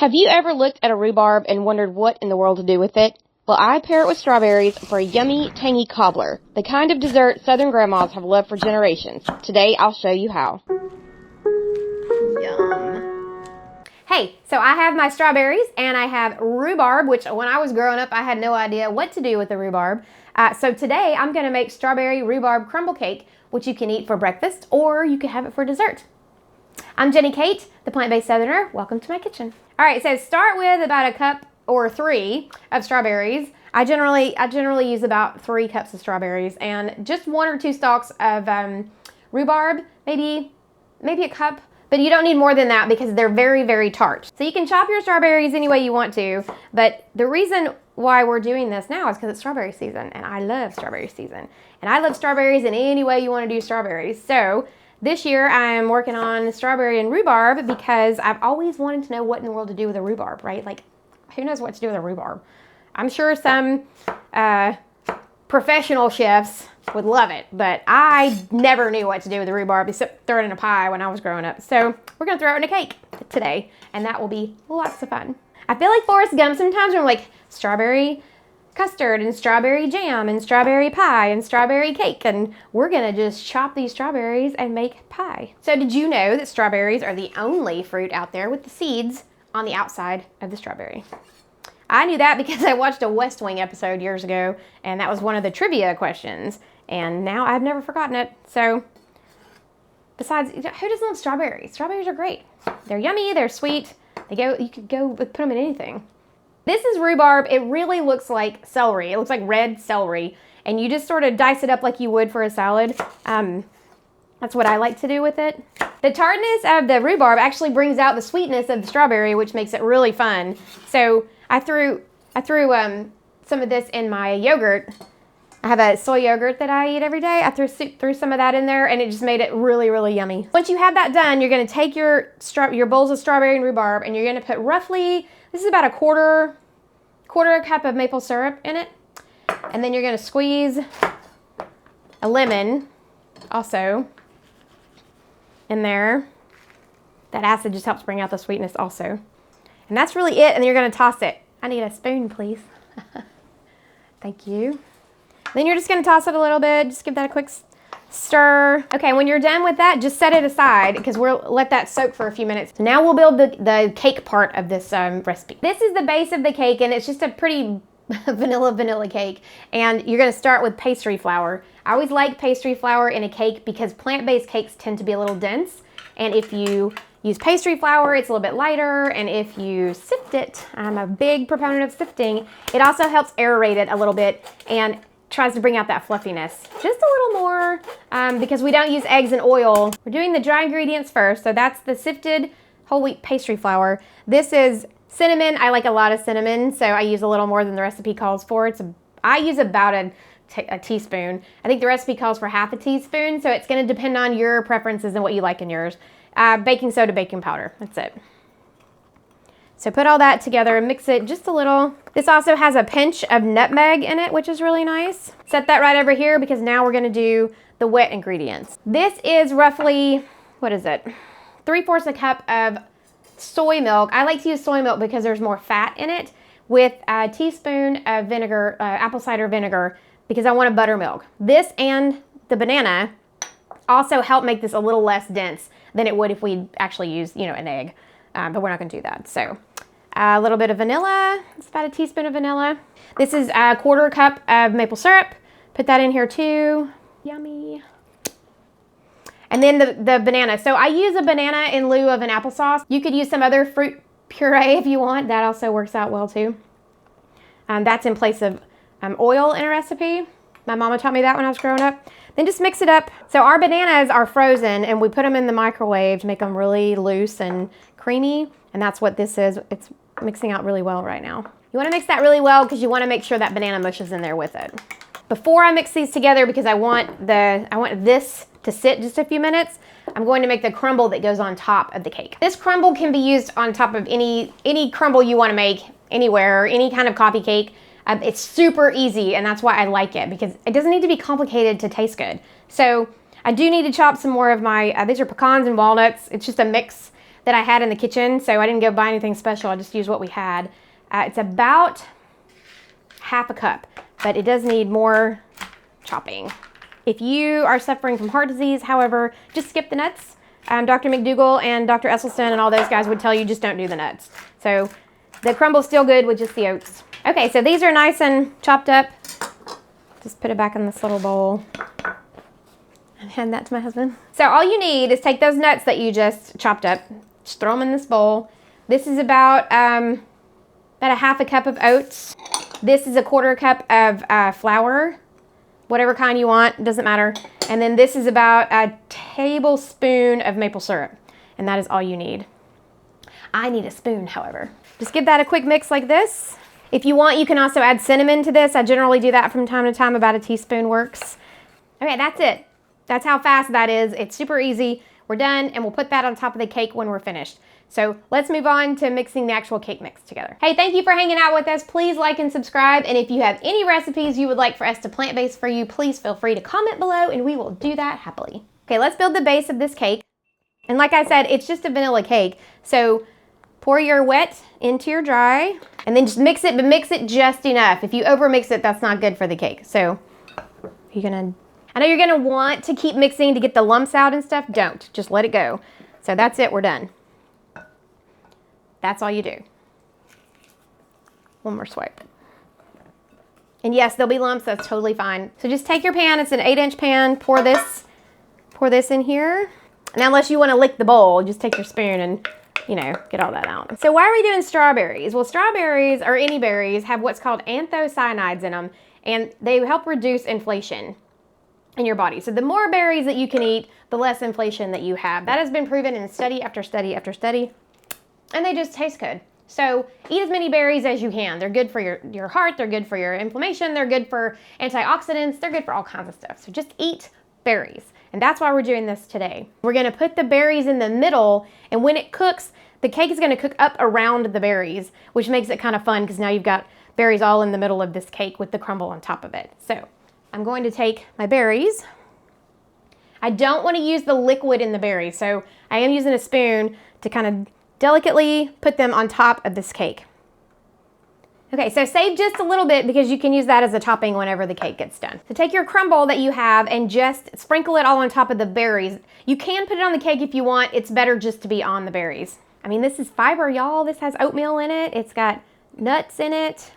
Have you ever looked at a rhubarb and wondered what in the world to do with it? Well, I pair it with strawberries for a yummy, tangy cobbler, the kind of dessert Southern grandmas have loved for generations. Today, I'll show you how. Yum. Hey, so I have my strawberries and I have rhubarb, which when I was growing up, I had no idea what to do with the rhubarb. So today, I'm going to make strawberry rhubarb crumble cake, which you can eat for breakfast or you can have it for dessert. I'm Jenny Kate, the plant-based Southerner. Welcome to my kitchen. All right, so start with about a cup or 3 of strawberries. I generally use about 3 cups of strawberries and just 1 or 2 stalks of rhubarb, maybe a cup, but you don't need more than that because they're very, very tart. So you can chop your strawberries any way you want to, but the reason why we're doing this now is because it's strawberry season, and I love strawberry season. And I love strawberries in any way you want to do strawberries. So this year I'm working on strawberry and rhubarb because I've always wanted to know what in the world to do with a rhubarb, right? Like, who knows what to do with a rhubarb? I'm sure some professional chefs would love it, but I never knew what to do with the rhubarb except throw it in a pie when I was growing up. So we're gonna throw it in a cake today, and that will be lots of fun. I feel like Forrest Gump sometimes when I'm like strawberry custard and strawberry jam and strawberry pie and strawberry cake, and we're gonna just chop these strawberries and make pie. So did you know that strawberries are the only fruit out there with the seeds on the outside of the strawberry? I knew that because I watched a West Wing episode years ago, and that was one of the trivia questions, and now I've never forgotten it. So besides, who doesn't love strawberries? Strawberries are great. They're yummy, they're sweet. You could put them in anything. This is rhubarb. It really looks like celery. It looks like red celery, and you just sort of dice it up like you would for a salad. That's what I like to do with it. The tartness of the rhubarb actually brings out the sweetness of the strawberry, which makes it really fun. So I threw some of this in my yogurt. I have a soy yogurt that I eat every day. I threw some of that in there, and it just made it really, really yummy. Once you have that done, you're gonna take your bowls of strawberry and rhubarb, and you're gonna put roughly, this is about a quarter cup of maple syrup in it. And then you're gonna squeeze a lemon also in there. That acid just helps bring out the sweetness also. And that's really it, and you're gonna toss it. I need a spoon, please. Thank you. Then you're just gonna toss it a little bit, just give that a quick stir. Okay, when you're done with that, just set it aside because we'll let that soak for a few minutes. So now we'll build the cake part of this recipe. This is the base of the cake, and it's just a pretty vanilla cake. And you're gonna start with pastry flour. I always like pastry flour in a cake because plant-based cakes tend to be a little dense. And if you use pastry flour, it's a little bit lighter, and if you sift it, I'm a big proponent of sifting, it also helps aerate it a little bit and tries to bring out that fluffiness just a little more because we don't use eggs and oil. We're doing the dry ingredients first, so that's the sifted whole wheat pastry flour. This is cinnamon. I like a lot of cinnamon, so I use a little more than the recipe calls for. I use about a teaspoon. I think the recipe calls for half a teaspoon, so it's gonna depend on your preferences and what you like in yours. Baking soda, baking powder, that's it. So put all that together and mix it just a little. This also has a pinch of nutmeg in it, which is really nice. Set that right over here because now we're gonna do the wet ingredients. This is roughly, what is it? 3/4 a cup of soy milk. I like to use soy milk because there's more fat in it, with a teaspoon of vinegar, apple cider vinegar, because I want a buttermilk. This and the banana also help make this a little less dense than it would if we actually used, an egg. But we're not gonna do that. So a little bit of vanilla, it's about a teaspoon of vanilla. This is a 1/4 cup of maple syrup. Put that in here too, yummy. And then the banana. So I use a banana in lieu of an applesauce. You could use some other fruit puree if you want. That also works out well too. That's in place of oil in a recipe. My mama taught me that when I was growing up. Then just mix it up. So our bananas are frozen, and we put them in the microwave to make them really loose and creamy, and that's what this is. It's mixing out really well right now. You wanna mix that really well because you wanna make sure that banana mush is in there with it. Before I mix these together, because I want this to sit just a few minutes, I'm going to make the crumble that goes on top of the cake. This crumble can be used on top of any crumble you wanna make anywhere, any kind of coffee cake. It's super easy, and that's why I like it, because it doesn't need to be complicated to taste good. So I do need to chop some more of my, these are pecans and walnuts. It's just a mix that I had in the kitchen, so I didn't go buy anything special. I just used what we had. It's about half a cup, but it does need more chopping. If you are suffering from heart disease, however, just skip the nuts. Dr. McDougall and Dr. Esselstyn and all those guys would tell you just don't do the nuts. So the crumble's still good with just the oats. Okay, so these are nice and chopped up. Just put it back in this little bowl and hand that to my husband. So all you need is take those nuts that you just chopped up, just throw them in this bowl. This is about a half a cup of oats. This is a quarter cup of flour, whatever kind you want, doesn't matter. And then this is about a tablespoon of maple syrup, and that is all you need. I need a spoon, however. Just give that a quick mix like this. If you want, you can also add cinnamon to this. I generally do that from time to time, about a teaspoon works. Okay, that's it. That's how fast that is. It's super easy. We're done, and we'll put that on top of the cake when we're finished. So let's move on to mixing the actual cake mix together. Hey, thank you for hanging out with us. Please like and subscribe. And if you have any recipes you would like for us to plant-based for you, please feel free to comment below and we will do that happily. Okay, let's build the base of this cake. And like I said, it's just a vanilla cake. So pour your wet into your dry and then just mix it, but mix it just enough. If you over mix it, that's not good for the cake. So I know you're gonna want to keep mixing to get the lumps out and stuff. Don't, just let it go. So that's it, we're done. That's all you do. One more swipe. And yes, there'll be lumps, that's totally fine. So just take your pan, it's an 8-inch pan, pour this in here. Now unless you wanna lick the bowl, just take your spoon and, you know, get all that out. So why are we doing strawberries? Well, strawberries, or any berries, have what's called anthocyanins in them, and they help reduce inflation in your body. So the more berries that you can eat, the less inflation that you have. That has been proven in study after study after study. And they just taste good. So eat as many berries as you can. They're good for your heart, they're good for your inflammation, they're good for antioxidants, they're good for all kinds of stuff. So just eat berries. And that's why we're doing this today. We're gonna put the berries in the middle, and when it cooks, the cake is gonna cook up around the berries, which makes it kind of fun because now you've got berries all in the middle of this cake with the crumble on top of it. So I'm going to take my berries. I don't wanna use the liquid in the berries, so I am using a spoon to kind of delicately put them on top of this cake. Okay, so save just a little bit because you can use that as a topping whenever the cake gets done. So take your crumble that you have and just sprinkle it all on top of the berries. You can put it on the cake if you want. It's better just to be on the berries. I mean, this is fiber, y'all. This has oatmeal in it. It's got nuts in it.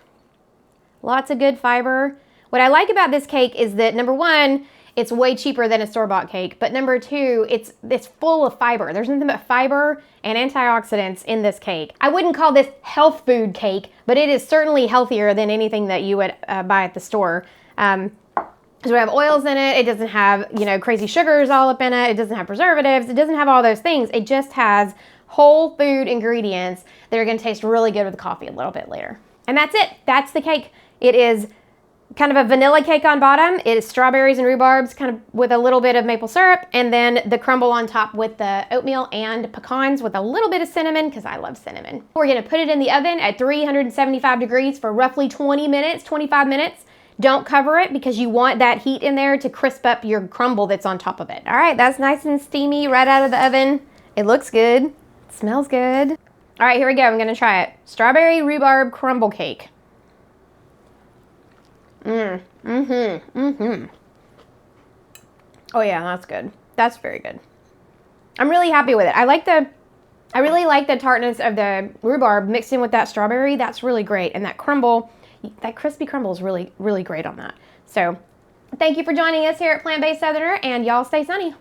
Lots of good fiber. What I like about this cake is that, number one, it's way cheaper than a store-bought cake, but number two, it's full of fiber. There's nothing but fiber and antioxidants in this cake. I wouldn't call this health food cake, but it is certainly healthier than anything that you would buy at the store. So we have oils in it. It doesn't have, you know, crazy sugars all up in it. It doesn't have preservatives. It doesn't have all those things. It just has whole food ingredients that are gonna taste really good with coffee a little bit later. And that's it. That's the cake. It is kind of a vanilla cake on bottom. It is strawberries and rhubarbs kind of with a little bit of maple syrup, and then the crumble on top with the oatmeal and pecans with a little bit of cinnamon because I love cinnamon. We're gonna put it in the oven at 375 degrees for roughly 20 minutes, 25 minutes. Don't cover it because you want that heat in there to crisp up your crumble that's on top of it. All right, that's nice and steamy right out of the oven. It looks good, it smells good. All right, here we go, I'm gonna try it. Strawberry rhubarb crumble cake. Oh yeah, that's good. That's very good. I'm really happy with it. I really like the tartness of the rhubarb mixed in with that strawberry. That's really great. And that crumble, that crispy crumble is really, really great on that. So thank you for joining us here at Plant Based Southerner, and y'all stay sunny.